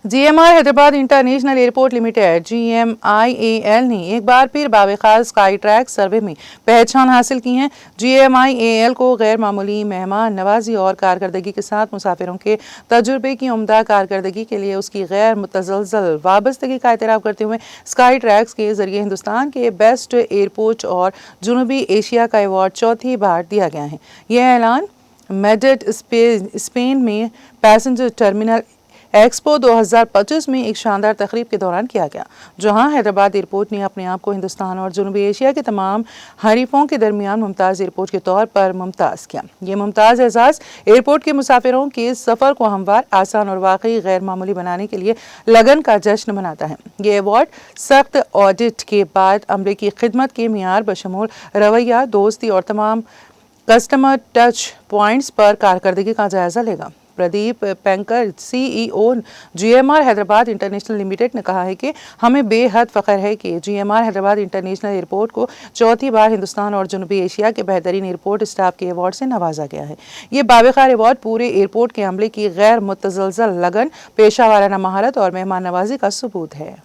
GMR Hyderabad international airport limited GMIAL ने एक बार फिर बावखार स्काई ट्रैक सर्वे में पहचान हासिल की है। GMIAL को गैर मामूली मेहमान नवाजी और कारकर्दगी के साथ मुसाफिरों के तजुर्बे की उम्दा कारकर्दगी के लिए उसकी गैर मुतज़लज़ल वाबस्तगी का एतराफ़ करते हुए स्काई ट्रैक्स के जरिए हिंदुस्तान के बेस्ट एयरपोर्ट और जनूबी एशिया का अवार्ड चौथी बार दिया गया है। यह ऐलान मैड्रिड स्पेन में पैसेंजर टर्मिनल एक्सपो 2025 में एक शानदार तकरीब के दौरान किया गया, जहां हैदराबाद एयरपोर्ट ने अपने आप को हिंदुस्तान और जनूबी एशिया के तमाम हरीफों के दरमियान मुमताज़ एयरपोर्ट के तौर पर मुमताज़ किया। ये मुमताज़ एजाज़ एयरपोर्ट के मुसाफिरों के सफ़र को हमवार, आसान और वाकई गैर मामूली बनाने के लिए लगन का जश्न मनाता है। ये अवार्ड सख्त ऑडिट के बाद अमले की खिदमत के मियार बशमूल रवैया, दोस्ती और तमाम कस्टमर टच पॉइंट्स पर कारकर्दगी का जायजा लेगा। Pradeep Panicker CEO GMR Hyderabad international limited ने कहा है कि हमें बेहद फ़ख्र है कि GMR हैदराबाद इंटरनेशनल एयरपोर्ट को चौथी बार हिंदुस्तान और जनूबी एशिया के बेहतरीन एयरपोर्ट स्टाफ के अवार्ड से नवाजा गया है। ये बावखार अवार्ड पूरे एयरपोर्ट के अमले की गैर मुतज़लज़ल लगन, पेशा वाराना महारत और मेहमान नवाजी का सबूत है।